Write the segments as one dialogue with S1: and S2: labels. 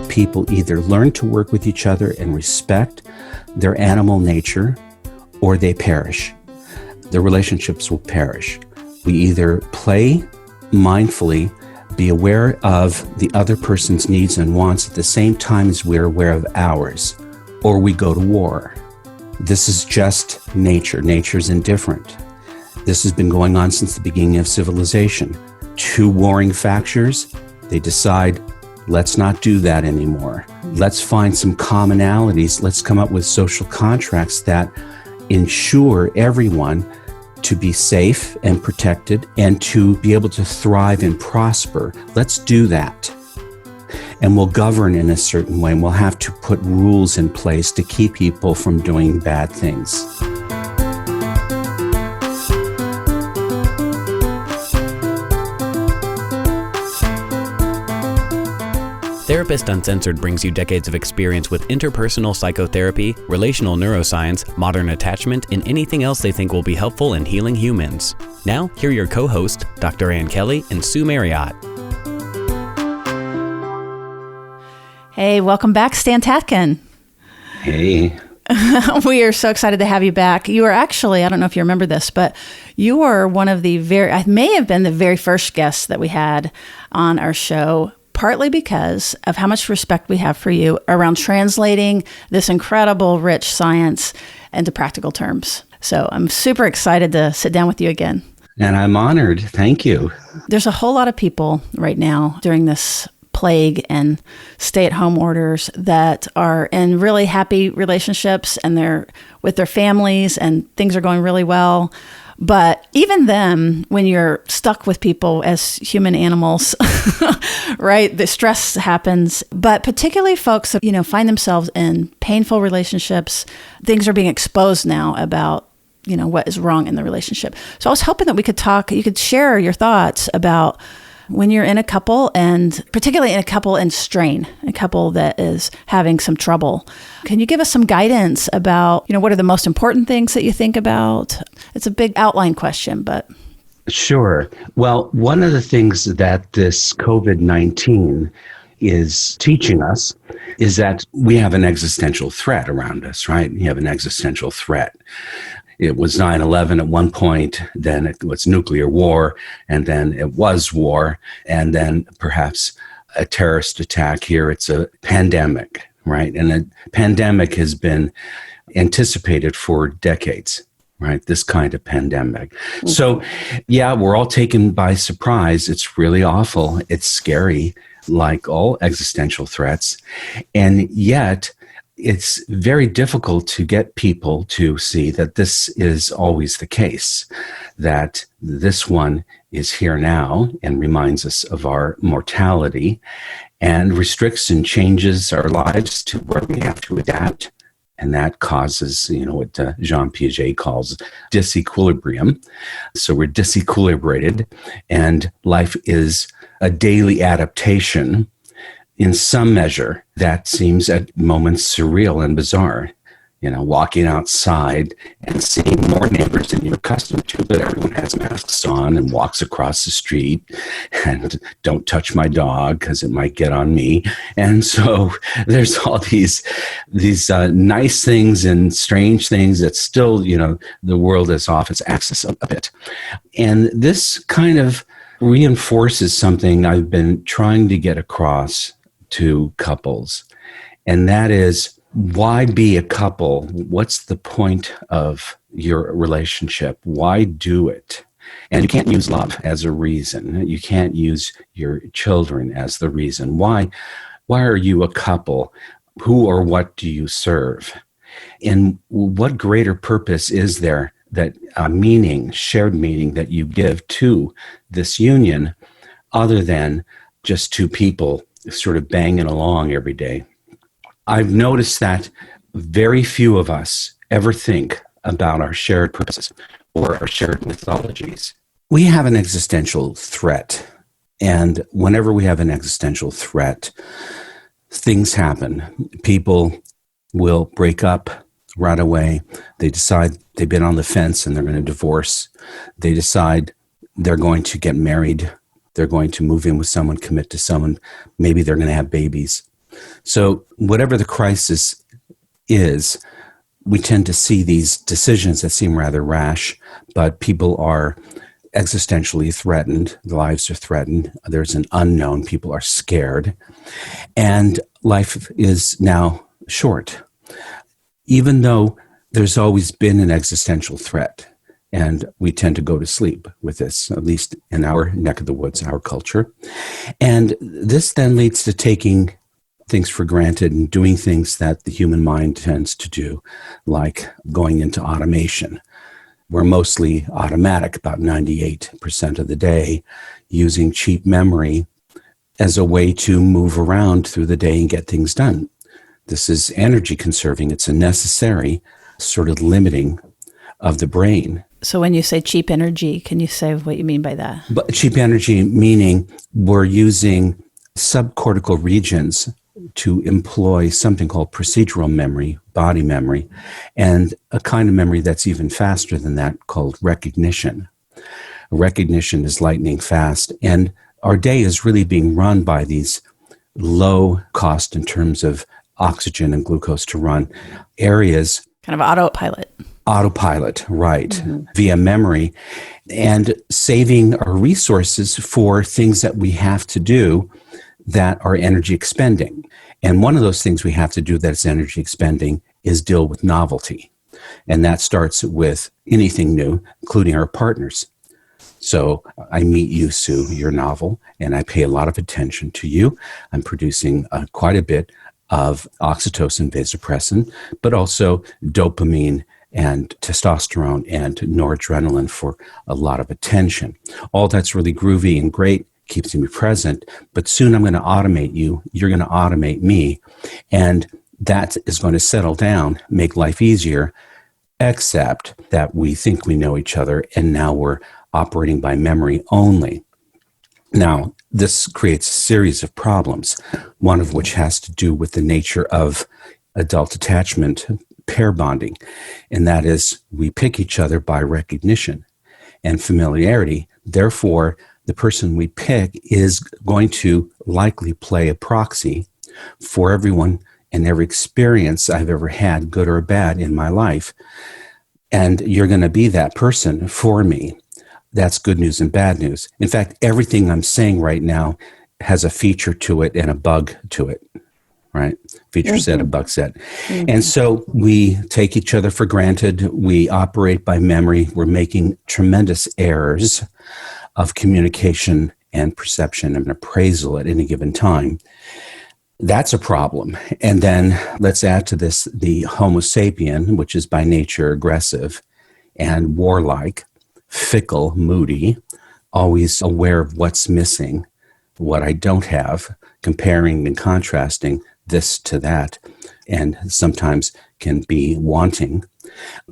S1: People either learn to work with each other and respect their animal nature, or they perish. The relationships will perish. We either play mindfully, be aware of the other person's needs and wants at the same time as we're aware of ours, or we go to war. This is just nature. Nature's indifferent. This has been going on since the beginning of civilization. Two warring factions, they decide, let's not do that anymore. Let's find some commonalities. Let's come up with social contracts that ensure everyone to be safe and protected and to be able to thrive and prosper. Let's do that. And we'll govern in a certain way, and we'll have to put rules in place to keep people from doing bad things.
S2: Therapist Uncensored brings you decades of experience with interpersonal psychotherapy, relational neuroscience, modern attachment, and anything else they think will be helpful in healing humans. Now, here are your co-hosts, Dr. Ann Kelly and Sue Marriott.
S3: Hey, welcome back, Stan Tatkin.
S1: Hey.
S3: We are so excited to have you back. You are actually, I don't know if you remember this, but you were one of the I may have been the very first guest that we had on our show, partly because of how much respect we have for you around translating this incredible, rich science into practical terms. So I'm super excited to sit down with you again.
S1: And I'm honored. Thank you.
S3: There's a whole lot of people right now during this plague and stay-at-home orders that are in really happy relationships and they're with their families and things are going really well. But even then, when you're stuck with people as human animals, right, the stress happens. But particularly folks that, find themselves in painful relationships, things are being exposed now about, what is wrong in the relationship. So I was hoping that we could talk, you could share your thoughts about when you're in a couple, and particularly in a couple in strain, a couple that is having some trouble. Can you give us some guidance about, what are the most important things that you think about? It's a big outline question, but...
S1: Sure. Well, one of the things that this COVID-19 is teaching us is that we have an existential threat around us, right? You have an existential threat. It was 9/11 at one point, then it was nuclear war, and then it was war, and then perhaps a terrorist attack. Here it's a pandemic, right? And a pandemic has been anticipated for decades, right? This kind of pandemic. Mm-hmm. So, yeah, we're all taken by surprise. It's really awful. It's scary, like all existential threats. And yet, it's very difficult to get people to see that this is always the case, that this one is here now and reminds us of our mortality and restricts and changes our lives to where we have to adapt. And that causes, what Jean Piaget calls disequilibrium. So we're disequilibrated, and life is a daily adaptation. In some measure, that seems at moments surreal and bizarre. Walking outside and seeing more neighbors than you're accustomed to, but everyone has masks on and walks across the street, and don't touch my dog because it might get on me. And so there's all these nice things and strange things that still, the world is off its axis a bit. And this kind of reinforces something I've been trying to get across to couples, and that is, why be a couple? What's the point of your relationship? Why do it? And you can't use love as a reason. You can't use your children as the reason. Why are you a couple? Who or what do you serve? And what greater purpose is there that shared meaning that you give to this union other than just two people sort of banging along every day? I've noticed that very few of us ever think about our shared purposes or our shared mythologies. We have an existential threat, and whenever we have an existential threat, things happen. People will break up right away. They decide they've been on the fence and they're going to divorce. They decide they're going to get married. They're going to move in with someone, commit to someone. Maybe they're going to have babies. So whatever the crisis is, we tend to see these decisions that seem rather rash, but people are existentially threatened. Their lives are threatened. There's an unknown. People are scared. And life is now short. Even though there's always been an existential threat, and we tend to go to sleep with this, at least in our neck of the woods, our culture. And this then leads to taking things for granted and doing things that the human mind tends to do, like going into automation. We're mostly automatic about 98% of the day, using cheap memory as a way to move around through the day and get things done. This is energy conserving. It's a necessary sort of limiting of the brain.
S3: So when you say cheap energy, can you say what you mean by that?
S1: But cheap energy meaning we're using subcortical regions to employ something called procedural memory, body memory, and a kind of memory that's even faster than that called recognition. Recognition is lightning fast, and our day is really being run by these low cost in terms of oxygen and glucose to run areas.
S3: Kind of autopilot.
S1: Autopilot, right, via memory, and saving our resources for things that we have to do that are energy expending. And one of those things we have to do that's energy expending is deal with novelty. And that starts with anything new, including our partners. So I meet you, Sue, you're novel, and I pay a lot of attention to you. I'm producing quite a bit of oxytocin, vasopressin, but also dopamine and testosterone and noradrenaline for a lot of attention. All that's really groovy and great, keeps me present, but soon I'm going to automate you, you're going to automate me, and that is going to settle down, make life easier, except that we think we know each other, and now we're operating by memory only. Now, this creates a series of problems, one of which has to do with the nature of adult attachment, pair bonding, and that is we pick each other by recognition and familiarity. Therefore, the person we pick is going to likely play a proxy for everyone and every experience I've ever had, good or bad, in my life. And you're going to be that person for me. That's good news and bad news. In fact, everything I'm saying right now has a feature to it and a bug to it, right? Feature set, a bug set. And so we take each other for granted. We operate by memory. We're making tremendous errors of communication and perception and appraisal at any given time. That's a problem. And then let's add to this the Homo sapien, which is by nature aggressive and warlike, fickle, moody, always aware of what's missing, what I don't have, comparing and contrasting this to that, and sometimes can be wanting,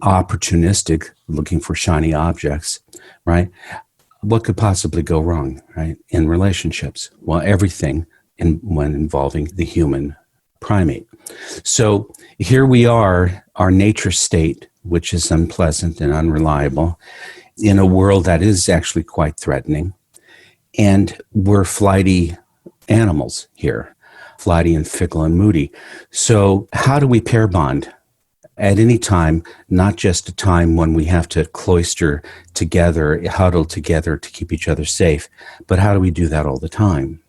S1: opportunistic, looking for shiny objects, right? What could possibly go wrong, right, in relationships? Well, everything when involving the human primate. So here we are, our nature state, which is unpleasant and unreliable, in a world that is actually quite threatening. And we're flighty animals here, flighty and fickle and moody. So how do we pair bond? At any time, not just a time when we have to cloister together, huddle together to keep each other safe, but how do we do that all the time?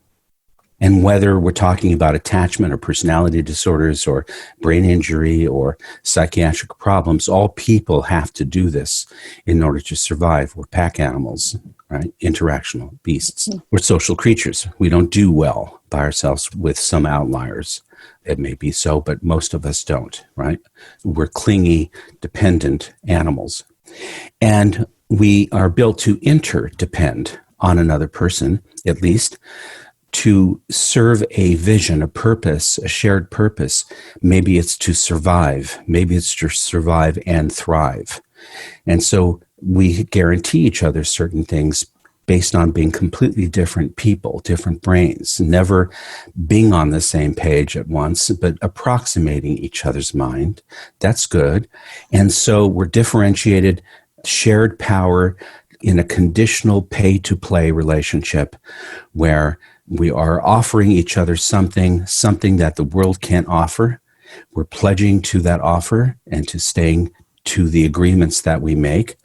S1: And whether we're talking about attachment or personality disorders or brain injury or psychiatric problems, all people have to do this in order to survive. We're pack animals, right? Interactional beasts. We're social creatures. We don't do well by ourselves, with some outliers. It may be so, but most of us don't, right? We're clingy, dependent animals. And we are built to interdepend on another person, at least, to serve a vision, a purpose, a shared purpose. Maybe it's to survive. Maybe it's to survive and thrive. And so we guarantee each other certain things based on being completely different people, different brains, never being on the same page at once, but approximating each other's mind. That's good. And so we're differentiated, shared power in a conditional pay-to-play relationship where We are offering each other something that the world can't offer. We're pledging to that offer and to staying to the agreements that we make.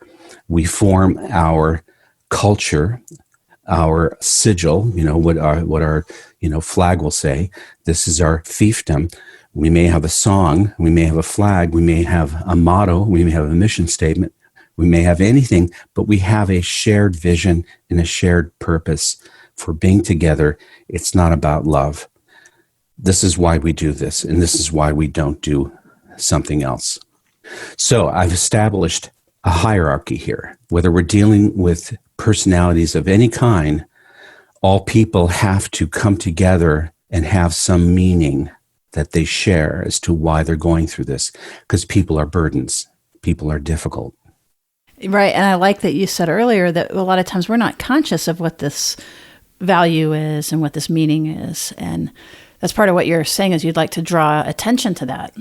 S1: We form our culture, our sigil, what our flag will say. This is our fiefdom. We may have a song, we may have a flag, we may have a motto, we may have a mission statement, we may have anything, but we have a shared vision and a shared purpose for being together. It's not about love. This is why we do this, and this is why we don't do something else. So I've established a hierarchy here. Whether we're dealing with personalities of any kind, all people have to come together and have some meaning that they share as to why they're going through this, because people are burdens. People are difficult.
S3: Right. And I like that you said earlier that a lot of times we're not conscious of what this value is and what this meaning is. And that's part of what you're saying is you'd like to draw attention to that.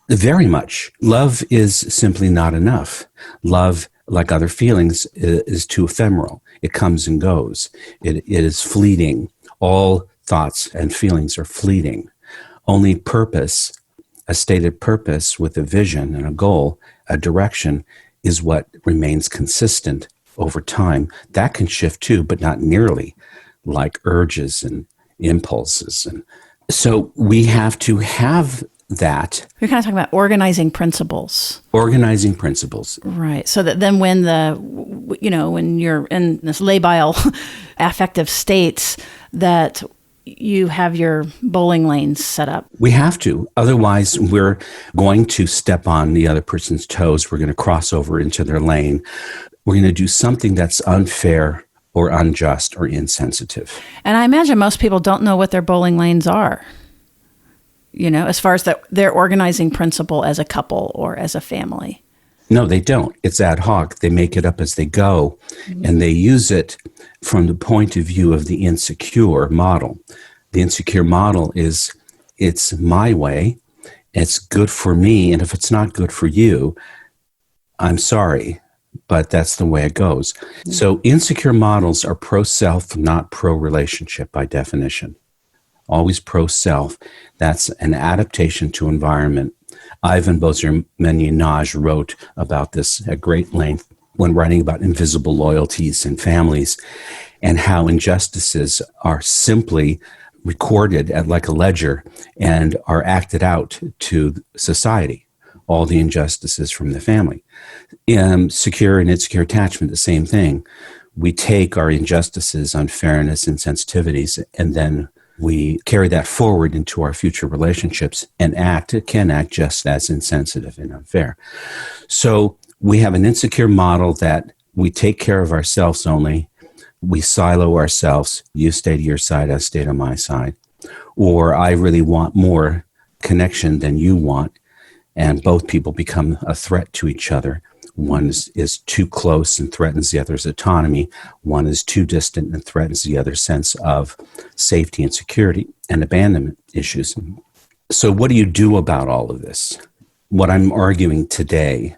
S1: Very much. Love is simply not enough. Love, like other feelings, is too ephemeral. It comes and goes. It is fleeting. All thoughts and feelings are fleeting. Only purpose, a stated purpose with a vision and a goal, a direction, is what remains consistent over time. That can shift too, but not nearly like urges and impulses. And so we have to have that.
S3: You're kind of talking about organizing principles.
S1: Organizing principles.
S3: Right. So that then when when you're in this labile affective states, that you have your bowling lanes set up.
S1: We have to. Otherwise, we're going to step on the other person's toes. We're going to cross over into their lane. We're going to do something that's unfair or unjust or insensitive.
S3: And I imagine most people don't know what their bowling lanes are, as far as their organizing principle as a couple or as a family.
S1: No, they don't. It's ad hoc. They make it up as they go, and they use it from the point of view of the insecure model. The insecure model is, it's my way, it's good for me, and if it's not good for you, I'm sorry, but that's the way it goes. So insecure models are pro-self, not pro-relationship by definition. Always pro-self. That's an adaptation to environment. Ivan Bozer-Menyanaj wrote about this at great length when writing about invisible loyalties in families and how injustices are simply recorded like a ledger and are acted out to society, all the injustices from the family. Secure and insecure attachment, the same thing. We take our injustices, unfairness, and sensitivities, and then we carry that forward into our future relationships and can act just as insensitive and unfair. So we have an insecure model that we take care of ourselves only. We silo ourselves. You stay to your side, I stay to my side. Or I really want more connection than you want. And both people become a threat to each other. One is too close and threatens the other's autonomy. One is too distant and threatens the other's sense of safety and security and abandonment issues. So what do you do about all of this? What I'm arguing today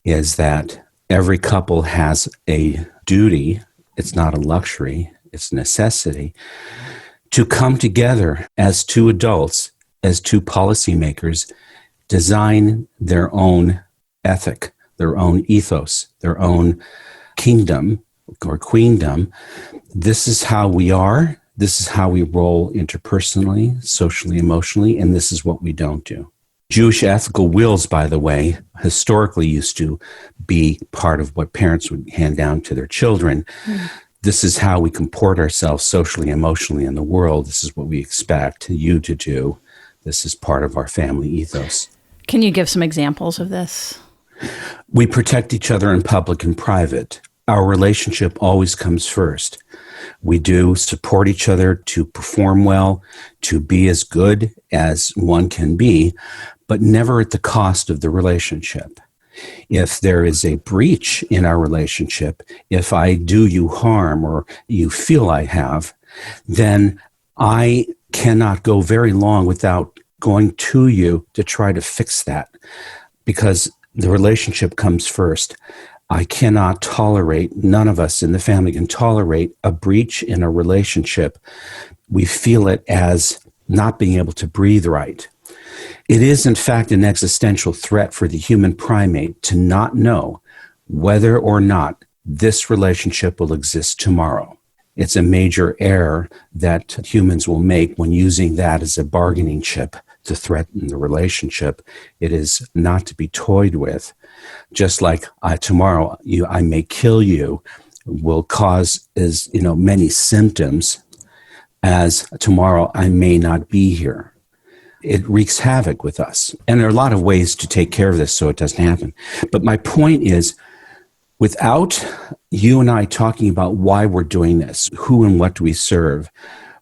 S1: is that every couple has a duty. It's not a luxury. It's a necessity to come together as two adults, as two policymakers, design their own ethic, their own ethos, their own kingdom or queendom. This is how we are. This is how we roll interpersonally, socially, emotionally, and this is what we don't do. Jewish ethical wills, by the way, historically used to be part of what parents would hand down to their children. This is how we comport ourselves socially, emotionally in the world. This is what we expect you to do. This is part of our family ethos.
S3: Can you give some examples of this?
S1: We protect each other in public and private. Our relationship always comes first. We do support each other to perform well, to be as good as one can be, but never at the cost of the relationship. If there is a breach in our relationship, if I do you harm or you feel I have, then I cannot go very long without going to you to try to fix that, because the relationship comes first. I cannot tolerate, none of us in the family can tolerate a breach in a relationship. We feel it as not being able to breathe right. It is, in fact, an existential threat for the human primate to not know whether or not this relationship will exist tomorrow. It's a major error that humans will make when using that as a bargaining chip to threaten the relationship. It is not to be toyed with. Just like tomorrow I may kill you will cause as many symptoms as tomorrow I may not be here. It wreaks havoc with us. And there are a lot of ways to take care of this so it doesn't happen. But my point is, without you and I talking about why we're doing this, who and what do we serve,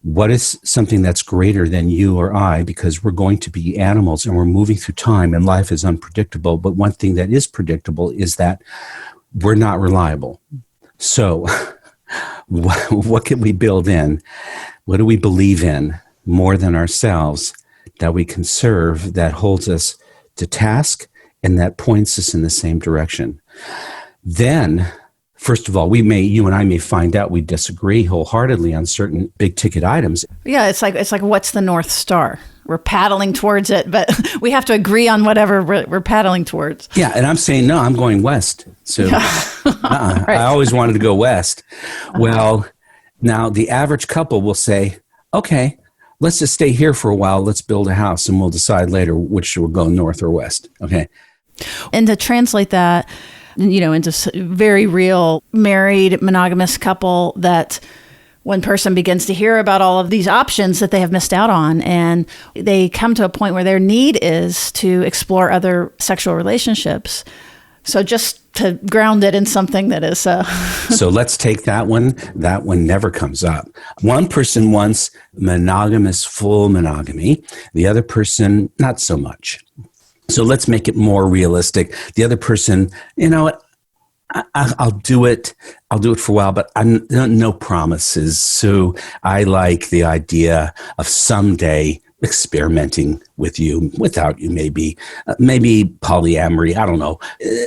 S1: what is something that's greater than you or I, because we're going to be animals and we're moving through time and life is unpredictable. But one thing that is predictable is that we're not reliable. So what can we build in? What do we believe in more than ourselves that we can serve, that holds us to task and that points us in the same direction? Then, first of all, you and I may find out we disagree wholeheartedly on certain big ticket items.
S3: Yeah, it's like what's the North Star? We're paddling towards it, but we have to agree on whatever we're paddling towards.
S1: Yeah, and I'm saying, no, I'm going west. So right. I always wanted to go west. Well, now the average couple will say, okay, let's just stay here for a while. Let's build a house and we'll decide later which will go north or west. Okay.
S3: And to translate that, into very real married monogamous couple, that one person begins to hear about all of these options that they have missed out on, and they come to a point where their need is to explore other sexual relationships. So just to ground it in something that is...
S1: So let's take that one. That one never comes up. One person wants monogamous, full monogamy. The other person, not so much. So let's make it more realistic. The other person, I'll do it. I'll do it for a while, but no promises. So I like the idea of someday experimenting with you, without you, maybe polyamory. I don't know.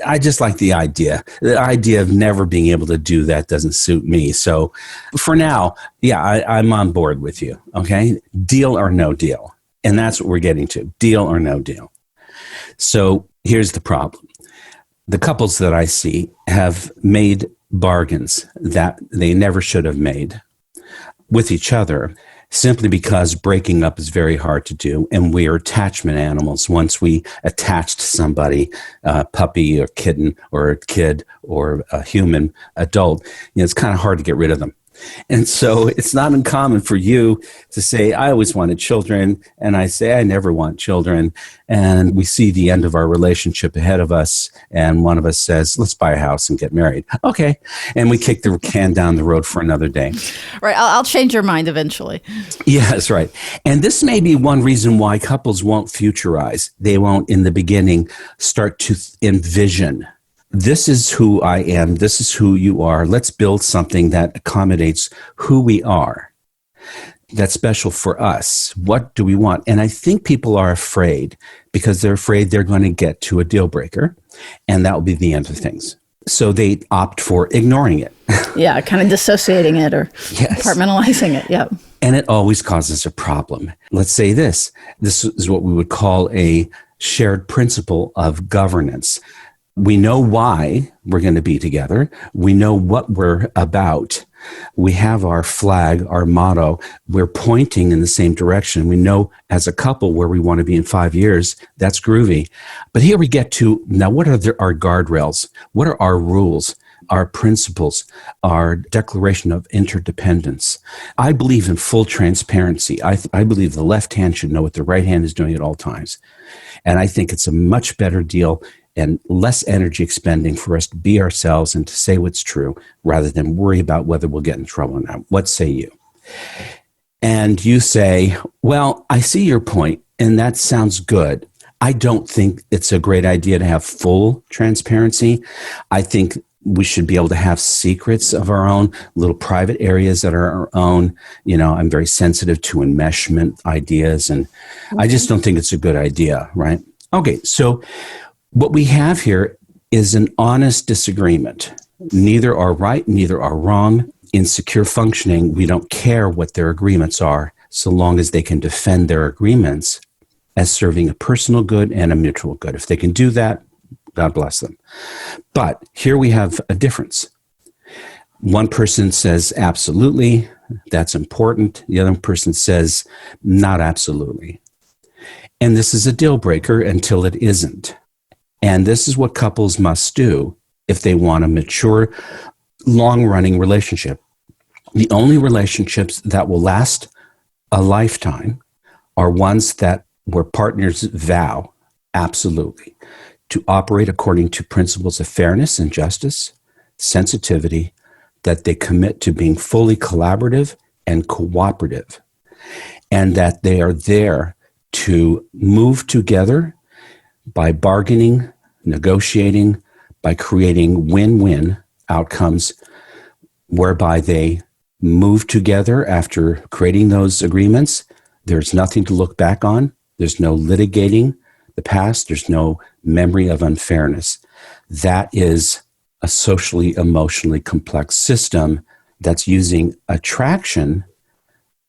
S1: I just like the idea. The idea of never being able to do that doesn't suit me. So for now, yeah, I'm on board with you. Okay. Deal or no deal. And that's what we're getting to. Deal or no deal. So here's the problem. The couples that I see have made bargains that they never should have made with each other, simply because breaking up is very hard to do. And we are attachment animals. Once we attach to somebody, a puppy or kitten or a kid or a human adult, it's kind of hard to get rid of them. And so it's not uncommon for you to say, I always wanted children. And I say, I never want children. And we see the end of our relationship ahead of us. And one of us says, let's buy a house and get married. Okay. And we kick the can down the road for another day.
S3: Right. I'll change your mind eventually.
S1: Yes, right. And this may be one reason why couples won't futurize. They won't, in the beginning, start to envision, this is who I am. This is who you are. Let's build something that accommodates who we are. That's special for us. What do we want? And I think people are afraid because they're afraid they're going to get to a deal breaker and that will be the end of things. So they opt for ignoring it.
S3: Yeah, kind of dissociating it or compartmentalizing it. Yeah.
S1: And it always causes a problem. Let's say this is what we would call a shared principle of governance. We know why we're going to be together. We know what we're about. We have our flag, our motto. We're pointing in the same direction. We know as a couple where we want to be in 5 years. That's groovy. But here we get to, now what are our guardrails? What are our rules, our principles, our declaration of interdependence? I believe in full transparency. I believe the left hand should know what the right hand is doing at all times. And I think it's a much better deal and less energy expending for us to be ourselves and to say what's true rather than worry about whether we'll get in trouble or not. What say you? And you say, well, I see your point, and that sounds good. I don't think it's a great idea to have full transparency. I think we should be able to have secrets of our own, little private areas that are our own. I'm very sensitive to enmeshment ideas, and I just don't think it's a good idea, right? Okay, so what we have here is an honest disagreement. Neither are right, neither are wrong. In secure functioning, we don't care what their agreements are, so long as they can defend their agreements as serving a personal good and a mutual good. If they can do that, God bless them. But here we have a difference. One person says, absolutely, that's important. The other person says, not absolutely. And this is a deal breaker until it isn't. And this is what couples must do if they want a mature, long-running relationship. The only relationships that will last a lifetime are ones that where partners vow, absolutely, to operate according to principles of fairness and justice, sensitivity, that they commit to being fully collaborative and cooperative, and that they are there to move together by bargaining, negotiating, by creating win-win outcomes whereby they move together after creating those agreements. There's nothing to look back on. There's no litigating the past. There's no memory of unfairness. That is a socially, emotionally complex system that's using attraction,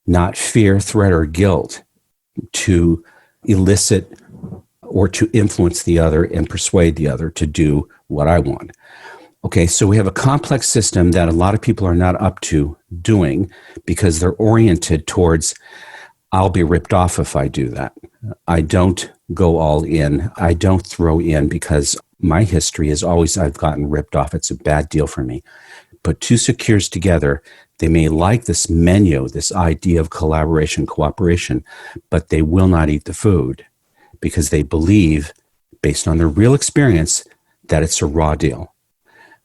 S1: not fear, threat, or guilt, to elicit or to influence the other and persuade the other to do what I want. Okay, so we have a complex system that a lot of people are not up to doing because they're oriented towards, I'll be ripped off if I do that. I don't go all in. I don't throw in because my history is always I've gotten ripped off. It's a bad deal for me. Put two secures together. They may like this menu, this idea of collaboration, cooperation, but they will not eat the food because they believe, based on their real experience, that it's a raw deal.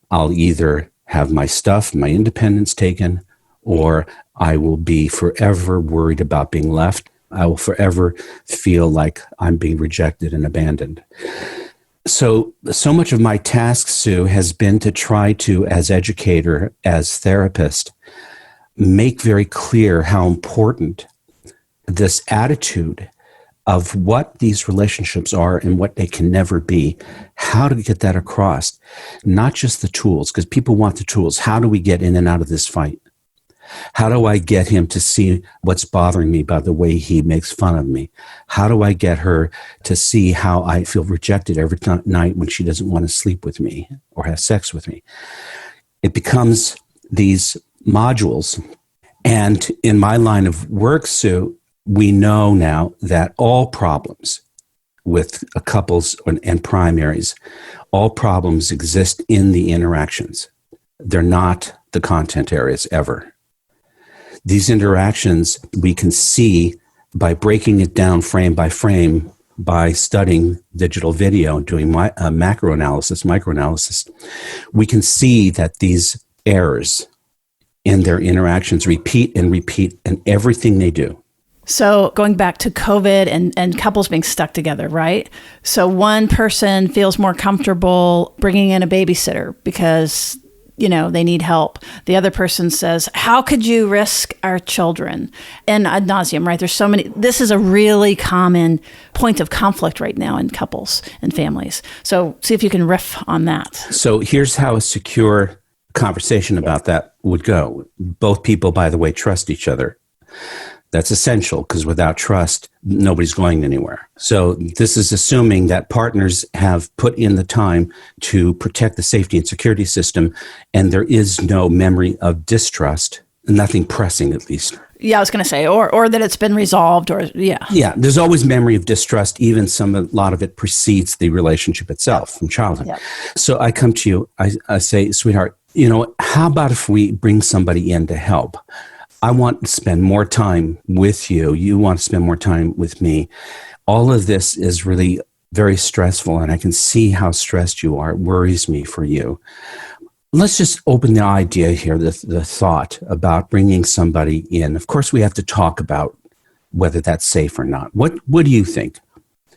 S1: I'll either have my stuff, my independence taken, or I will be forever worried about being left. I will forever feel like I'm being rejected and abandoned. So much of my task, Sue, has been to try to, as educator, as therapist, make very clear how important this attitude of what these relationships are and what they can never be, how to get that across, not just the tools, because people want the tools. How do we get in and out of this fight? How do I get him to see what's bothering me about the way he makes fun of me? How do I get her to see how I feel rejected every night when she doesn't want to sleep with me or have sex with me? It becomes these modules. And in my line of work, Sue, we know now that all problems with couples and primaries, all problems exist in the interactions. They're not the content areas ever. These interactions we can see by breaking it down frame by frame, by studying digital video and doing macro analysis, microanalysis. We can see that these errors in their interactions repeat in everything they do.
S3: So going back to COVID and couples being stuck together, right? So one person feels more comfortable bringing in a babysitter because, they need help. The other person says, how could you risk our children? And ad nauseum, right? There's so many. This is a really common point of conflict right now in couples and families. So see if you can riff on that.
S1: So here's how a secure conversation about that would go. Both people, by the way, trust each other. That's essential because without trust, nobody's going anywhere. So this is assuming that partners have put in the time to protect the safety and security system, and there is no memory of distrust, nothing pressing at least.
S3: Yeah, I was going to say, or that it's been resolved, or yeah.
S1: Yeah, there's always memory of distrust. Even a lot of it precedes the relationship itself from childhood. Yeah. So I come to you, I say, sweetheart, how about if we bring somebody in to help? I want to spend more time with you. You want to spend more time with me. All of this is really very stressful, and I can see how stressed you are. It worries me for you. Let's just open the idea here, the thought about bringing somebody in. Of course, we have to talk about whether that's safe or not. What do you think?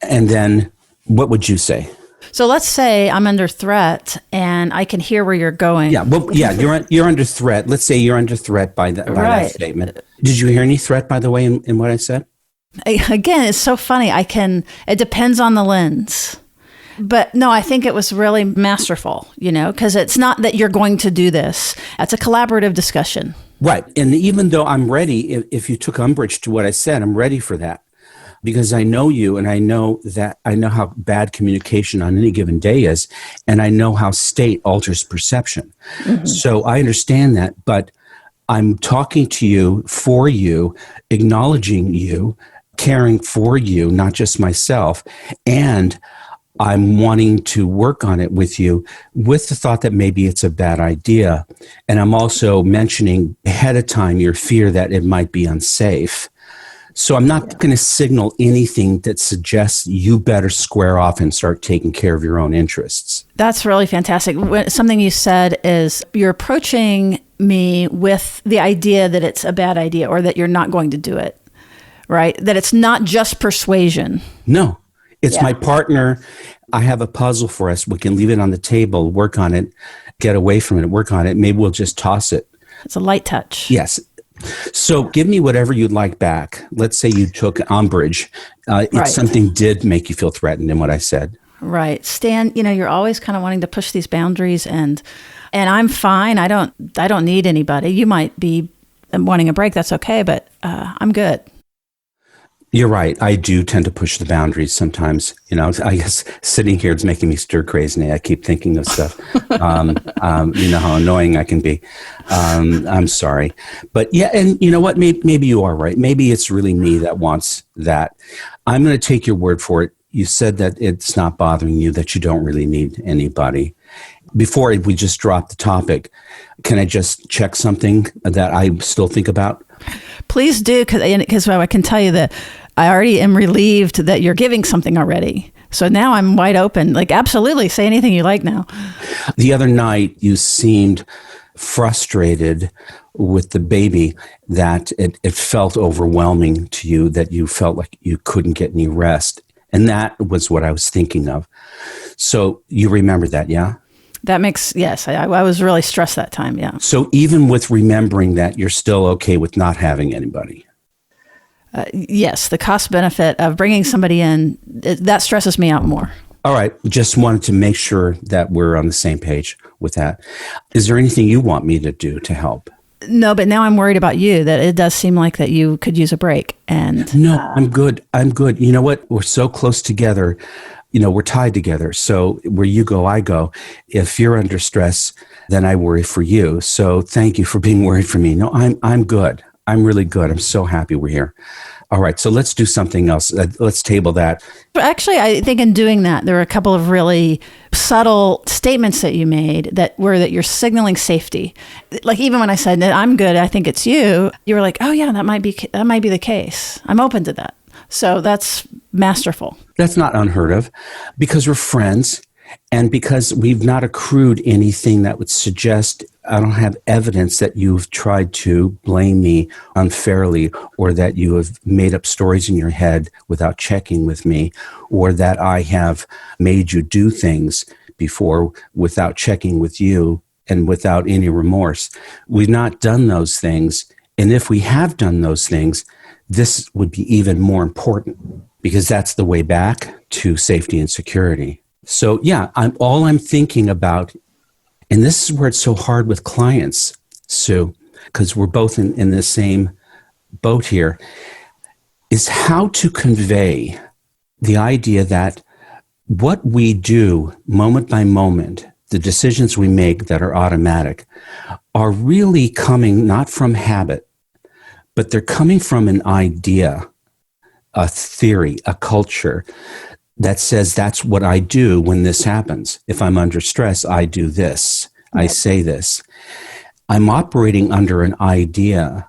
S1: And then what would you say?
S3: So let's say I'm under threat and I can hear where you're going.
S1: Yeah, you're under threat. Let's say you're under threat by that statement. Did you hear any threat, by the way, in what I said?
S3: Again, it's so funny. It depends on the lens. But no, I think it was really masterful, because it's not that you're going to do this. It's a collaborative discussion.
S1: Right. And even though I'm ready, if you took umbrage to what I said, I'm ready for that. Because I know you, and I know how bad communication on any given day is, and I know how state alters perception. Mm-hmm. So I understand that, but I'm talking to you, for you, acknowledging you, caring for you, not just myself, and I'm wanting to work on it with you with the thought that maybe it's a bad idea. And I'm also mentioning ahead of time your fear that it might be unsafe. So I'm not going to signal anything that suggests you better square off and start taking care of your own interests.
S3: That's really fantastic. Something you said is you're approaching me with the idea that it's a bad idea or that you're not going to do it, right? That it's not just persuasion.
S1: No, it's my partner. I have a puzzle for us. We can leave it on the table, work on it, get away from it, work on it. Maybe we'll just toss it.
S3: It's a light touch.
S1: Yes. So give me whatever you'd like back. Let's say you took umbrage. If something did make you feel threatened in what I said.
S3: Right. Stan, you're always kind of wanting to push these boundaries and I'm fine. I don't need anybody. You might be wanting a break. That's okay. But I'm good.
S1: You're right. I do tend to push the boundaries sometimes. I guess sitting here is making me stir crazy. I keep thinking of stuff. You know how annoying I can be. I'm sorry. But yeah, and you know what? Maybe you are right. Maybe it's really me that wants that. I'm going to take your word for it. You said that it's not bothering you, that you don't really need anybody. Before we just drop the topic, can I just check something that I still think about?
S3: Please do, because I can tell you that I already am relieved that you're giving something already. So now I'm wide open. Like, absolutely, say anything you like now. The
S1: other night, you seemed frustrated with the baby, that it felt overwhelming to you, that you felt like you couldn't get any rest. And that was what I was thinking of. So you remember that, yeah?
S3: That makes, yes, I was really stressed that time, yeah.
S1: So even with remembering that, you're still okay with not having anybody?
S3: Yes, the cost benefit of bringing somebody in, that stresses me out more.
S1: All right, just wanted to make sure that we're on the same page with that. Is there anything you want me to do to help?
S3: No, but now I'm worried about you, that it does seem like that you could use a break. And
S1: no, I'm good. You know what? We're so close together. We're tied together. So where you go, I go. If you're under stress, then I worry for you. So thank you for being worried for me. No, I'm good. I'm really good. I'm so happy we're here. All right. So let's do something else. Let's table that.
S3: Actually, I think in doing that, there were a couple of really subtle statements that you made that you're signaling safety. Like, even when I said that I'm good, I think it's you, you were like, oh yeah, that might be the case. I'm open to that. So that's masterful.
S1: That's not unheard of, because we're friends and because we've not accrued anything that would suggest, I don't have evidence that you've tried to blame me unfairly, or that you have made up stories in your head without checking with me, or that I have made you do things before without checking with you and without any remorse. We've not done those things. And if we have done those things, this would be even more important, because that's the way back to safety and security. So yeah, I'm thinking about, and this is where it's so hard with clients, Sue, because we're both in the same boat here, is how to convey the idea that what we do moment by moment, the decisions we make that are automatic, are really coming not from habit, but they're coming from an idea, a theory, a culture that says that's what I do when this happens. If I'm under stress, I do this. I say this. I'm operating under an idea.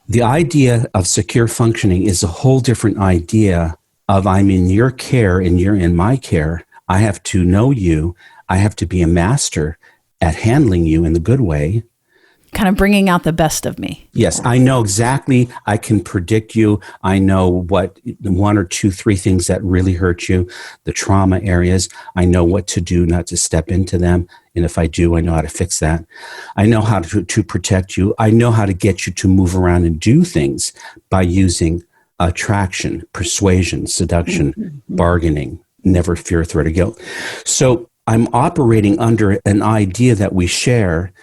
S1: The idea of secure functioning is a whole different idea of I'm in your care and you're in my care. I have to know you. I have to be a master at handling you in the good way.
S3: Kind of bringing out the best of me.
S1: Yes, I know exactly. I can predict you. I know what 1 or 2, 3 things that really hurt you, the trauma areas. I know what to do not to step into them. And if I do, I know how to fix that. I know how to protect you. I know how to get you to move around and do things by using attraction, persuasion, seduction, bargaining. never fear, threat, or guilt. So I'm operating under an idea that we share,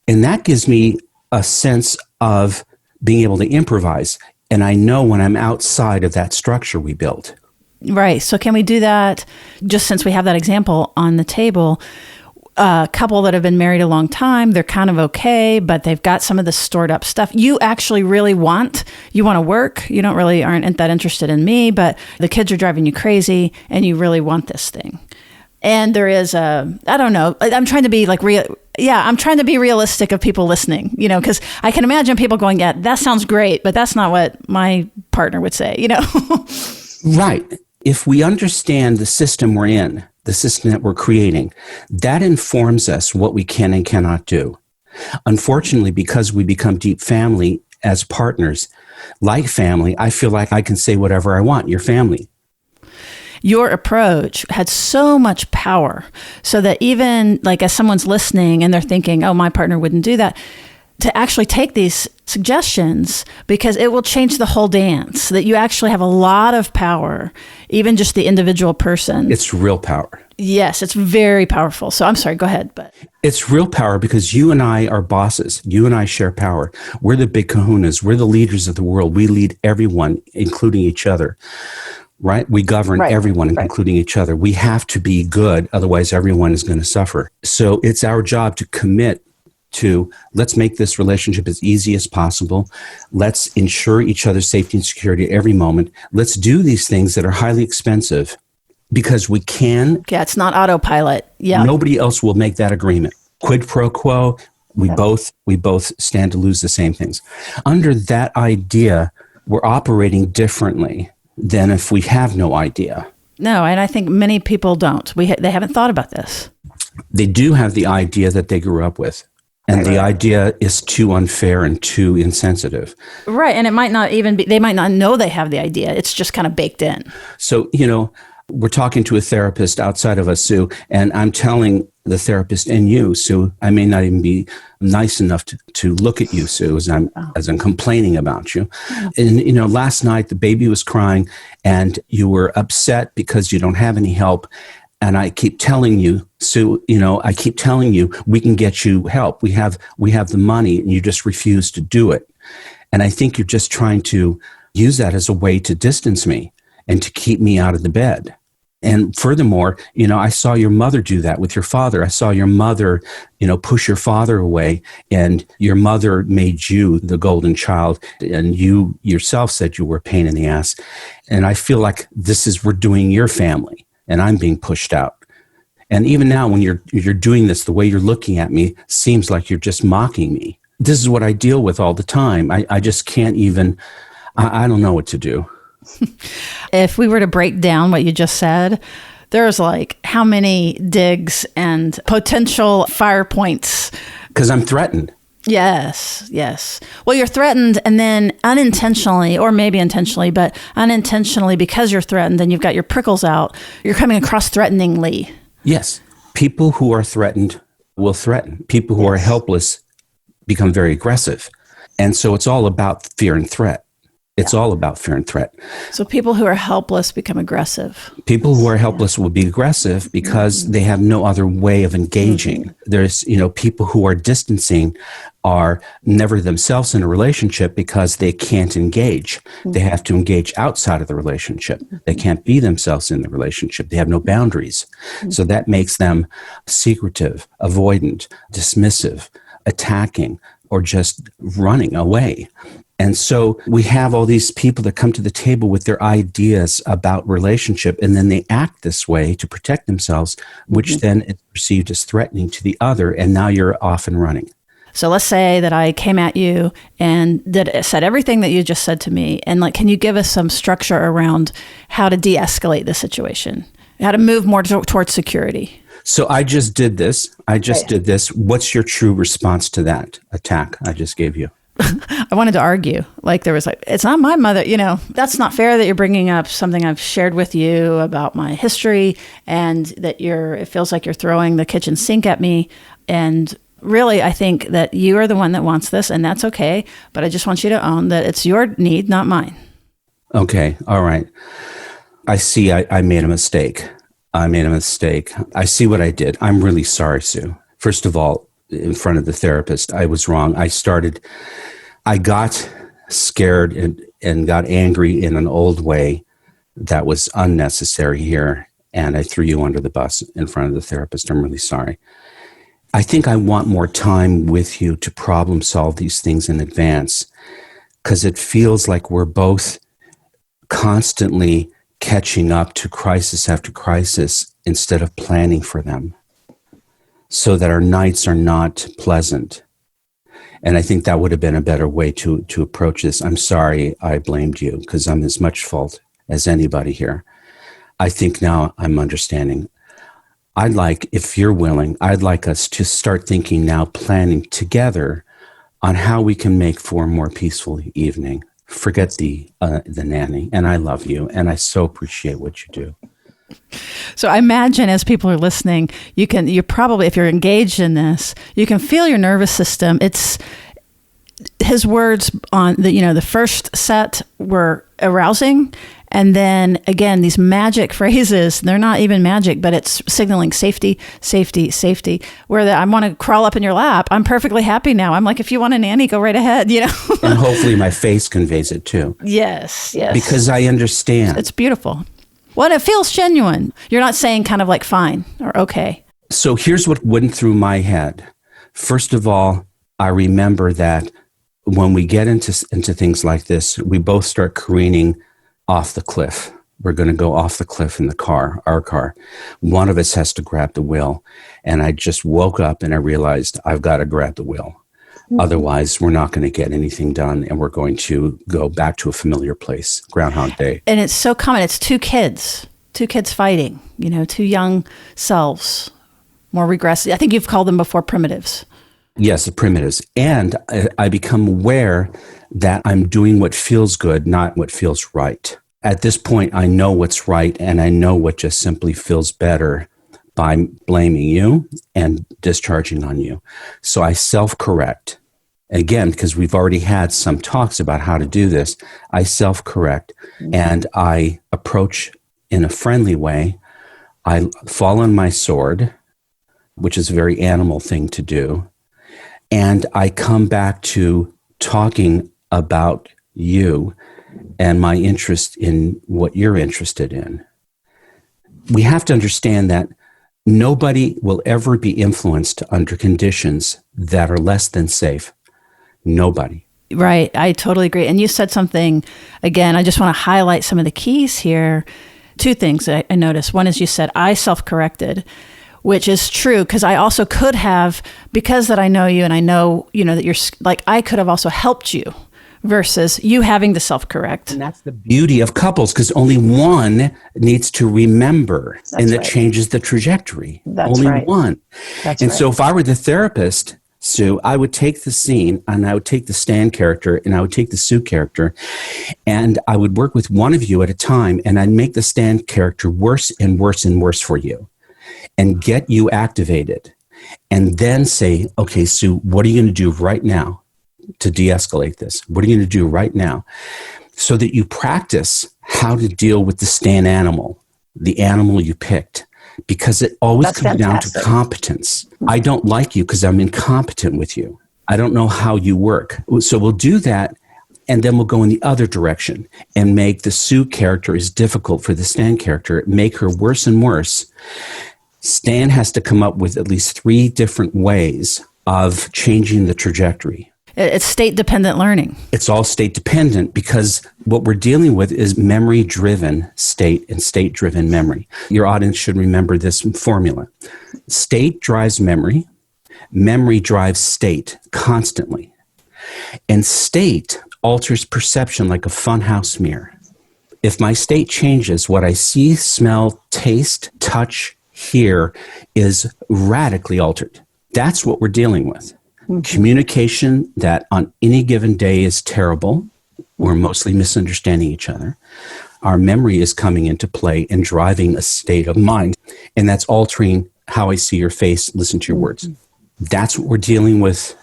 S1: and that gives me a sense of being able to improvise. And I know when I'm outside of that structure we built.
S3: Right. So can we do that, just since we have that example on the table? A couple that have been married a long time, they're kind of okay, but they've got some of the stored up stuff. You actually really you want to work. You aren't that interested in me, but the kids are driving you crazy and you really want this thing. And there is I don't know, I'm trying to be I'm trying to be realistic of people listening, because I can imagine people going, yeah, that sounds great, but that's not what my partner would say,
S1: Right. If we understand the system we're in, the system that we're creating, that informs us what we can and cannot do. Unfortunately, because we become deep family as partners, like family, I feel like I can say whatever I want. You're family.
S3: Your approach had so much power, so that even as someone's listening and they're thinking, oh, my partner wouldn't do that, to actually take these suggestions, because it will change the whole dance, so that you actually have a lot of power, even just the individual person.
S1: It's real power.
S3: Yes, it's very powerful. So I'm sorry, go ahead. But
S1: it's real power because you and I are bosses. You and I share power. We're the big kahunas. We're the leaders of the world. We lead everyone, including each other. Right? We govern everyone, including each other. We have to be good. Otherwise, everyone is going to suffer. So it's our job to commit to, let's make this relationship as easy as possible. Let's ensure each other's safety and security at every moment. Let's do these things that are highly expensive because we can.
S3: Yeah, it's not autopilot. Yeah.
S1: Nobody else will make that agreement. Quid pro quo, we both stand to lose the same things. Under that idea, we're operating differently than if we have no idea.
S3: No, and I think many people don't. They haven't thought about this.
S1: They do have the idea that they grew up with. And the idea is too unfair and too insensitive.
S3: Right. And it might not even be, they might not know they have the idea. It's just kind of baked in.
S1: So, we're talking to a therapist outside of us, Sue, and I'm telling the therapist and you, Sue, I may not even be nice enough to look at you, Sue, as I'm complaining about you. And, last night the baby was crying and you were upset because you don't have any help. And I keep telling you, Sue, we can get you help. We have the money and you just refuse to do it. And I think you're just trying to use that as a way to distance me and to keep me out of the bed. And furthermore, I saw your mother do that with your father. I saw your mother, push your father away, and your mother made you the golden child, and you yourself said you were a pain in the ass. And I feel like we're doing your family. And I'm being pushed out. And even now, when you're doing this, the way you're looking at me seems like you're just mocking me. This is what I deal with all the time. I just can't even, I don't know what to do.
S3: If we were to break down what you just said, there's how many digs and potential fire points?
S1: Because I'm threatened.
S3: Yes. Well, you're threatened, and then unintentionally, or maybe intentionally, but unintentionally, because you're threatened and you've got your prickles out, you're coming across threateningly. Yes.
S1: People who are threatened will threaten. People who are helpless become very aggressive. And so it's all about fear and threat. It's all about fear and threat.
S3: So people who are helpless become aggressive.
S1: People who are helpless will be aggressive because they have no other way of engaging. There's, people who are distancing are never themselves in a relationship because they can't engage. They have to engage outside of the relationship. They can't be themselves in the relationship. They have no boundaries. So that makes them secretive, avoidant, dismissive, attacking, or just running away. And so we have all these people that come to the table with their ideas about relationship, and then they act this way to protect themselves, which then is perceived as threatening to the other, and now you're off and running.
S3: So let's say that I came at you and said everything that you just said to me, and can you give us some structure around how to de-escalate the situation, how to move more towards security?
S1: So I just did this. What's your true response to that attack I just gave you?
S3: I wanted to argue. There was it's not my mother, that's not fair that you're bringing up something I've shared with you about my history, and that it feels like you're throwing the kitchen sink at me. And really, I think that you are the one that wants this, and that's okay. But I just want you to own that it's your need, not mine.
S1: Okay. All right. I see I made a mistake. I made a mistake. I see what I did. I'm really sorry, Sue. First of all, in front of the therapist, I was wrong. I got scared and got angry in an old way that was unnecessary here. And I threw you under the bus in front of the therapist. I'm really sorry. I think I want more time with you to problem solve these things in advance, because it feels like we're both constantly catching up to crisis after crisis instead of planning for them so that our nights are not pleasant. And I think that would have been a better way to approach this. I'm sorry I blamed you, because I'm as much fault as anybody here. I think now I'm understanding. If you're willing, I'd like us to start thinking now, planning together on how we can make for a more peaceful evening. Forget the nanny, and I love you, and I so appreciate what you do.
S3: So I imagine as people are listening, you're probably, if you're engaged in this, you can feel your nervous system. It's his words on the first set were arousing. And then again, these magic phrases, they're not even magic, but it's signaling safety, safety, safety, where I want to crawl up in your lap. I'm perfectly happy now. I'm like, if you want a nanny, go right ahead,
S1: And hopefully my face conveys it too.
S3: Yes.
S1: Because I understand.
S3: It's beautiful. Well, it feels genuine. You're not saying kind of like fine or okay.
S1: So here's what went through my head. First of all, I remember that when we get into things like this, we both start careening off the cliff. We're going to go off the cliff in our car. One of us has to grab the wheel. And I just woke up and I realized I've got to grab the wheel. Mm-hmm. Otherwise, we're not going to get anything done. And we're going to go back to a familiar place, Groundhog Day.
S3: And it's so common. It's two kids fighting, two young selves, more regressive. I think you've called them before primitives.
S1: Yes, the primitives. And I become aware that I'm doing what feels good, not what feels right. At this point, I know what's right, and I know what just simply feels better by blaming you and discharging on you. So I self-correct. Again, because we've already had some talks about how to do this, I self-correct, and I approach in a friendly way. I fall on my sword, which is a very animal thing to do. And I come back to talking about you and my interest in what you're interested in. We have to understand that nobody will ever be influenced under conditions that are less than safe. Nobody.
S3: Right. I totally agree. And you said something, again, I just want to highlight some of the keys here. Two things that I noticed. One is you said, I self-corrected, which is true, because I also could have, because that I know you and I know, that you're like, I could have also helped you versus you having to self-correct.
S1: And that's the beauty of couples, because only one needs to remember, and that changes the trajectory.
S3: That's
S1: only
S3: right.
S1: one.
S3: That's
S1: and
S3: right.
S1: So if I were the therapist, Sue, I would take the scene and I would take the Stan character and I would take the Sue character, and I would work with one of you at a time, and I'd make the Stan character worse and worse and worse for you, and get you activated, and then say, okay, Sue, what are you going to do right now to de-escalate this? What are you going to do right now? So that you practice how to deal with the Stan animal, the animal you picked, because it always comes down to competence. I don't like you because I'm incompetent with you. I don't know how you work. So we'll do that, and then we'll go in the other direction and make the Sue character as difficult for the Stan character, make her worse and worse. Stan has to come up with at least 3 different ways of changing the trajectory.
S3: It's state-dependent learning.
S1: It's all state-dependent, because what we're dealing with is memory-driven state and state-driven memory. Your audience should remember this formula. State drives memory. Memory drives state constantly. And state alters perception like a funhouse mirror. If my state changes, what I see, smell, taste, touch, hear is radically altered. That's what we're dealing with. Mm-hmm. Communication that on any given day is terrible. We're mostly misunderstanding each other. Our memory is coming into play and driving a state of mind. And that's altering how I see your face, listen to your words. That's what we're dealing with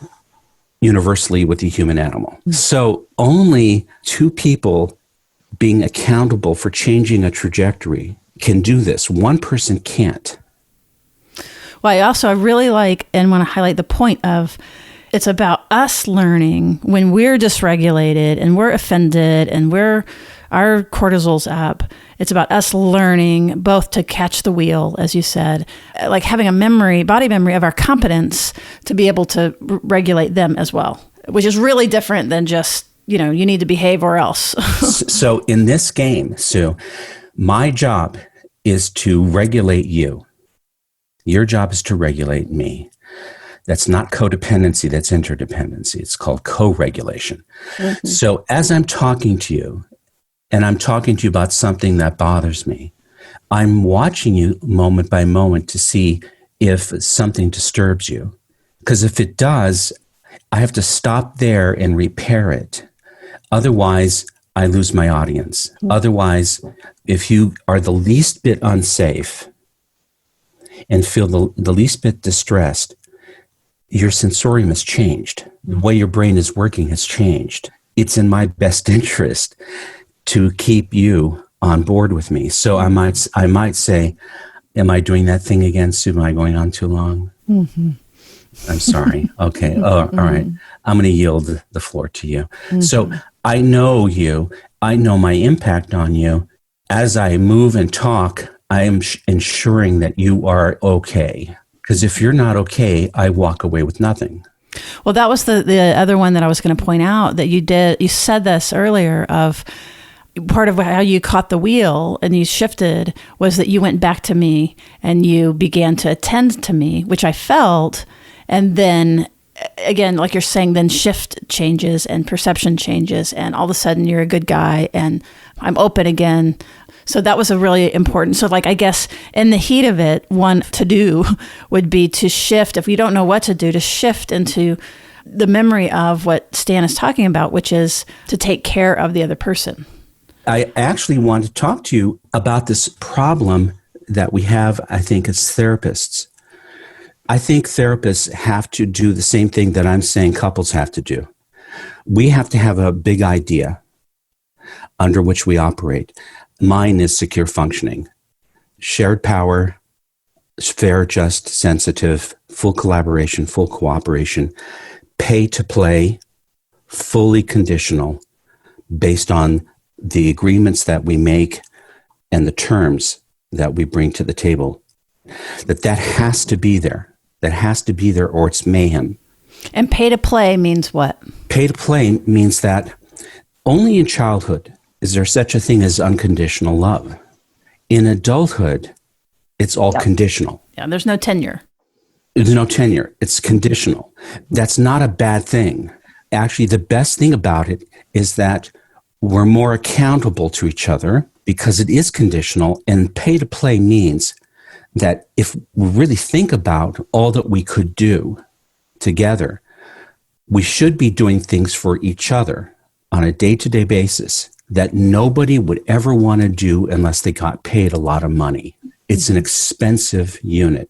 S1: universally with the human animal. So only 2 people being accountable for changing a trajectory can do this. One person can't.
S3: Well, I really like and want to highlight the point of it's about us learning when we're dysregulated and we're offended and our cortisol's up. It's about us learning both to catch the wheel, as you said, like having a body memory of our competence to be able to regulate them as well, which is really different than just, you need to behave or else.
S1: So in this game, Sue, my job is to regulate you. Your job is to regulate me. That's not codependency, that's interdependency. It's called co-regulation. Mm-hmm. So as I'm talking to you, and I'm talking to you about something that bothers me, I'm watching you moment by moment to see if something disturbs you. Because if it does, I have to stop there and repair it. Otherwise, I lose my audience. Mm-hmm. Otherwise, if you are the least bit unsafe and feel the least bit distressed, your sensorium has changed. The way your brain is working has changed. It's in my best interest to keep you on board with me. So I might say, am I doing that thing again, Sue? Am I going on too long? Mm-hmm. I'm sorry. Okay. Oh, all right. I'm going to yield the floor to you. Mm-hmm. So I know you. I know my impact on you. As I move and talk, I am ensuring that you are okay. Because if you're not okay, I walk away with nothing.
S3: Well, that was the other one that I was going to point out that you did. You said this earlier of part of how you caught the wheel and you shifted was that you went back to me and you began to attend to me, which I felt. And then again, like you're saying, then shift changes and perception changes. And all of a sudden you're a good guy and I'm open again. So that was a really important. So like, I guess in the heat of it, one to do would be to shift. If you don't know what to do, to shift into the memory of what Stan is talking about, which is to take care of the other person.
S1: I actually want to talk to you about this problem that we have, I think, as therapists. I think therapists have to do the same thing that I'm saying couples have to do. We have to have a big idea under which we operate. Mine is secure functioning, shared power, fair, just, sensitive, full collaboration, full cooperation, pay to play, fully conditional, based on the agreements that we make and the terms that we bring to the table. That has to be there. That has to be there or it's mayhem.
S3: And pay to play means what?
S1: Pay to play means that only in childhood is there such a thing as unconditional love. In adulthood, it's all conditional.
S3: Yeah, there's no tenure.
S1: There's no tenure. It's conditional. That's not a bad thing. Actually, the best thing about it is that we're more accountable to each other because it is conditional, and pay to play means that if we really think about all that we could do together, we should be doing things for each other on a day-to-day basis that nobody would ever want to do unless they got paid a lot of money. It's an expensive unit.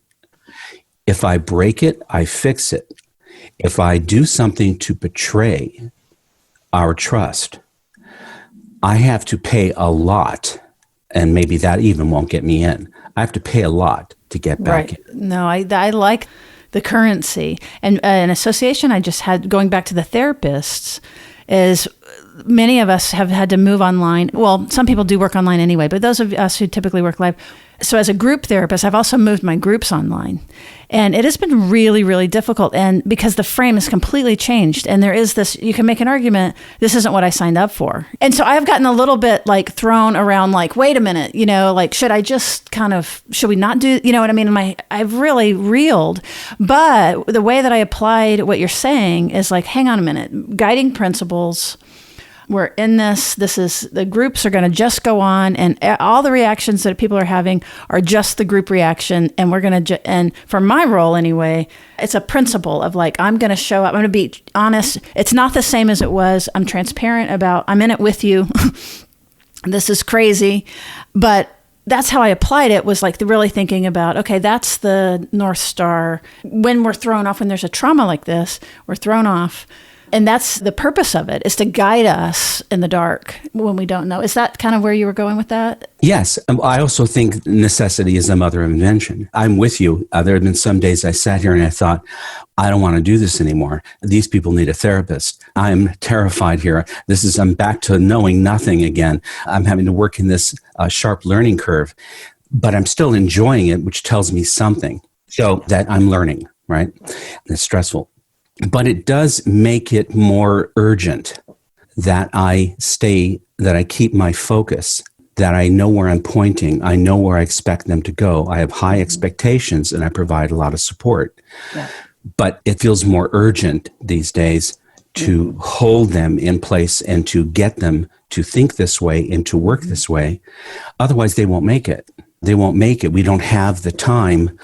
S1: If I break it, I fix it. If I do something to betray our trust, I have to pay a lot, and maybe that even won't get me in. I have to pay a lot to get back in.
S3: No, I like the currency. And an association I just had, going back to the therapists, is many of us have had to move online. Well, some people do work online anyway, but those of us who typically work live. So as a group therapist, I've also moved my groups online. And it has been really, really difficult. And because the frame is completely changed and there is this, you can make an argument, this isn't what I signed up for. And so I've gotten a little bit like thrown around like, wait a minute, like, should we not do, you know what I mean? I've really reeled. But the way that I applied what you're saying is like, hang on a minute, guiding principles. We're in this is, the groups are going to just go on, and all the reactions that people are having are just the group reaction. And we're going to, and for my role anyway, it's a principle of like, I'm going to show up, I'm going to be honest. It's not the same as it was. I'm transparent about, I'm in it with you. This is crazy. But that's how I applied it, was like really thinking about, okay, that's the North Star. When we're thrown off, when there's a trauma like this, we're thrown off. And that's the purpose of it, is to guide us in the dark when we don't know. Is that kind of where you were going with that?
S1: Yes. I also think necessity is the mother of invention. I'm with you. There have been some days I sat here and I thought, I don't want to do this anymore. These people need a therapist. I'm terrified here. I'm back to knowing nothing again. I'm having to work in this sharp learning curve, but I'm still enjoying it, which tells me something. So that I'm learning, right? It's stressful. But it does make it more urgent that I keep my focus, that I know where I'm pointing. I know where I expect them to go. I have high expectations and I provide a lot of support. Yeah. But it feels more urgent these days to hold them in place and to get them to think this way and to work this way. Otherwise, they won't make it. They won't make it. We don't have the time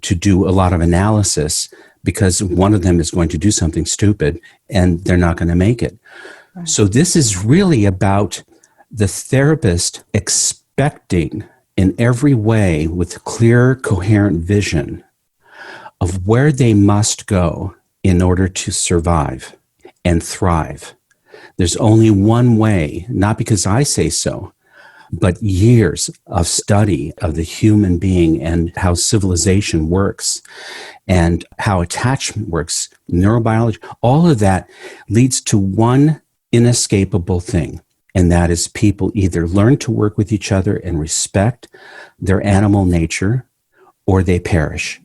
S1: to do a lot of analysis because one of them is going to do something stupid and they're not going to make it. Right. So this is really about the therapist expecting in every way with clear, coherent vision of where they must go in order to survive and thrive. There's only one way, not because I say so, but years of study of the human being and how civilization works and how attachment works, neurobiology, all of that leads to one inescapable thing. And that is people either learn to work with each other and respect their animal nature, or they perish.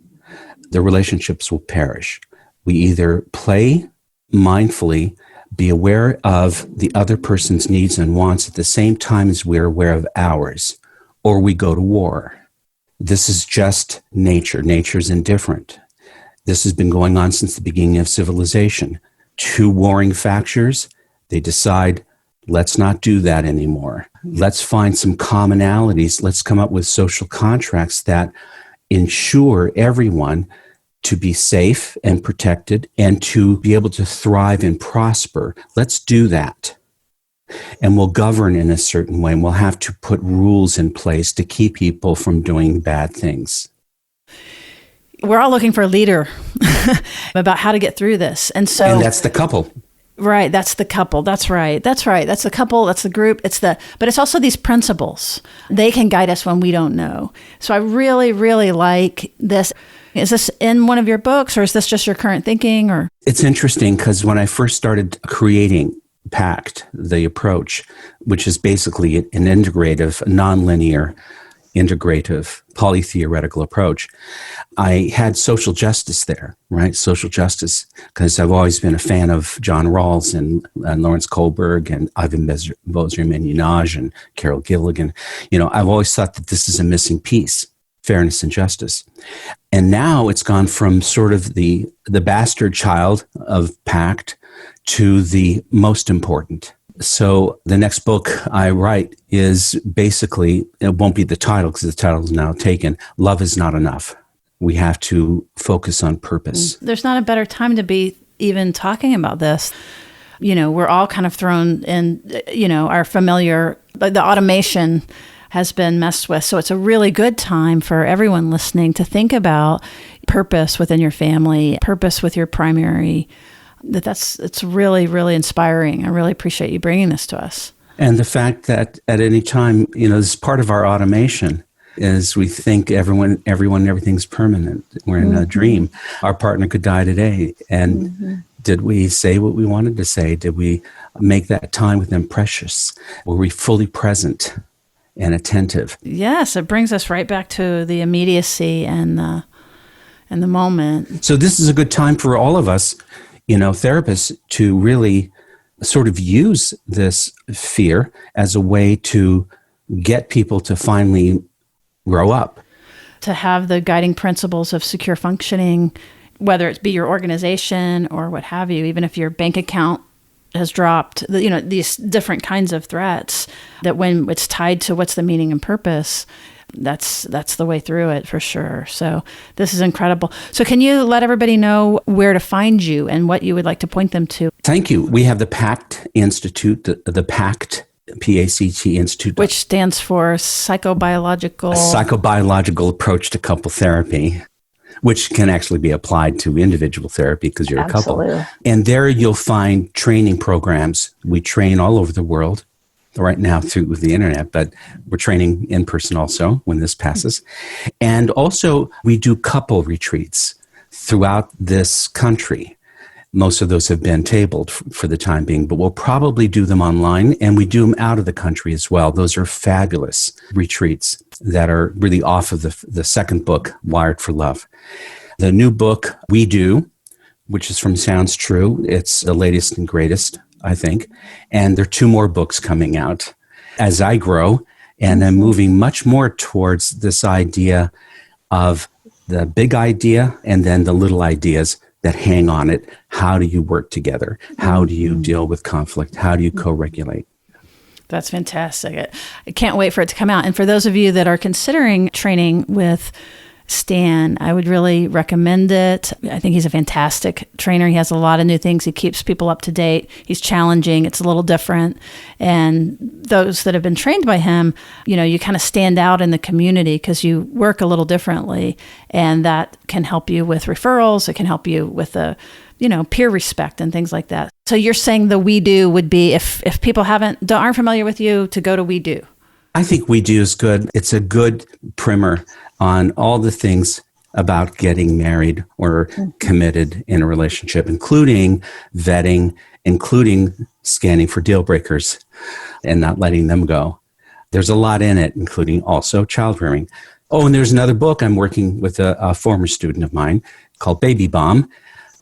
S1: The relationships will perish. We either play mindfully, be aware of the other person's needs and wants at the same time as we're aware of ours, or we go to war. This is just nature. Nature's indifferent. This has been going on since the beginning of civilization. Two warring factions, they decide, let's not do that anymore. Let's find some commonalities. Let's come up with social contracts that ensure everyone to be safe and protected and to be able to thrive and prosper. Let's do that. And we'll govern in a certain way. And we'll have to put rules in place to keep people from doing bad things.
S3: We're all looking for a leader about how to get through this. And
S1: that's the couple.
S3: Right. That's the couple. That's right. That's the couple. That's the group. But it's also these principles. They can guide us when we don't know. So I really, really like this. Is this in one of your books, or is this just your current thinking? Or
S1: it's interesting because when I first started creating PACT, the approach, which is basically an integrative, nonlinear, integrative, polytheoretical approach, I had social justice there, right? Social justice, because I've always been a fan of John Rawls and Lawrence Kohlberg and Ivan Bozer-Menunaj and Carol Gilligan. I've always thought that this is a missing piece, fairness and justice. And now it's gone from sort of the bastard child of PACT to the most important. So the next book I write is basically, it won't be the title because the title is now taken, Love is Not Enough. We have to focus on purpose.
S3: There's not a better time to be even talking about this. We're all kind of thrown in, our familiar, the automation has been messed with. So it's a really good time for everyone listening to think about purpose within your family, purpose with your primary. It's really, really inspiring. I really appreciate you bringing this to us.
S1: And the fact that at any time, this is part of our automation is we think everything's permanent. We're in a dream. Our partner could die today. And did we say what we wanted to say? Did we make that time with them precious? Were we fully present and attentive?
S3: Yes, it brings us right back to the immediacy and the moment.
S1: So this is a good time for all of us, therapists, to really sort of use this fear as a way to get people to finally grow up.
S3: To have the guiding principles of secure functioning, whether it be your organization or what have you, even if your bank account has dropped, these different kinds of threats, that when it's tied to what's the meaning and purpose, that's the way through it for sure. So this is incredible. So can you let everybody know where to find you and what you would like to point them to?
S1: Thank you. We have the PACT Institute, the PACT, P-A-C-T Institute.
S3: Which stands for Psychobiological
S1: Approach to Couple Therapy. which can actually be applied to individual therapy because you're
S3: Absolutely.
S1: a couple. And there you'll find training programs. We train all over the world right now through the internet, but we're training in person also when this passes. And also we do couple retreats throughout this country. Most of those have been tabled for the time being, but we'll probably do them online, and we do them out of the country as well. Those are fabulous retreats that are really off of the second book, Wired for Love. The new book, We Do, which is from Sounds True. It's the latest and greatest, I think. And there are 2 more books coming out as I grow, and I'm moving much more towards this idea of the big idea and then the little ideas that hang on it. How do you work together? How do you deal with conflict? How do you co-regulate?
S3: That's fantastic. I can't wait for it to come out. And for those of you that are considering training with Stan, I would really recommend it. I think he's a fantastic trainer. He has a lot of new things. He keeps people up to date. He's challenging. It's a little different. And those that have been trained by him, you kind of stand out in the community because you work a little differently. And that can help you with referrals. It can help you with peer respect and things like that. So you're saying the We Do would be, if people aren't familiar with you, to go to We Do.
S1: I think We Do is good. It's a good primer on all the things about getting married or committed in a relationship, including vetting, including scanning for deal breakers and not letting them go. There's a lot in it, including also child rearing. Oh, and there's another book I'm working with a former student of mine called Baby Bomb,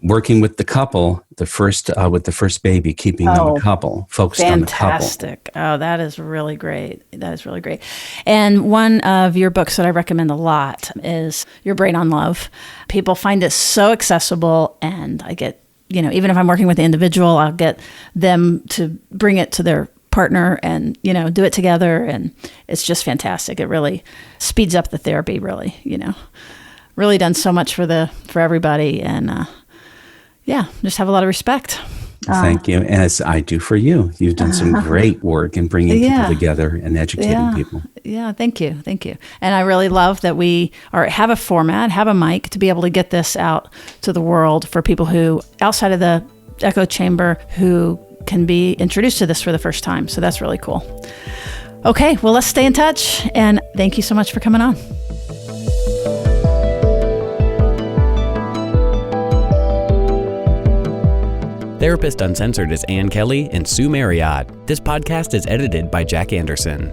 S1: working with the couple, with the first baby, keeping them a couple, focused on the couple.
S3: Fantastic. Oh, that is really great. That is really great. And one of your books that I recommend a lot is Your Brain on Love. People find it so accessible, and I get, even if I'm working with the individual, I'll get them to bring it to their partner and, do it together. And it's just fantastic. It really speeds up the therapy, really, really done so much for everybody. And, just have a lot of respect.
S1: Thank you. And as I do for you. You've done some great work in bringing people together and educating people.
S3: Yeah, thank you. And I really love that we have a format, have a mic to be able to get this out to the world for people who, outside of the echo chamber, who can be introduced to this for the first time. So that's really cool. Okay, well, let's stay in touch. And thank you so much for coming on.
S2: Therapist Uncensored is Ann Kelly and Sue Marriott. This podcast is edited by Jack Anderson.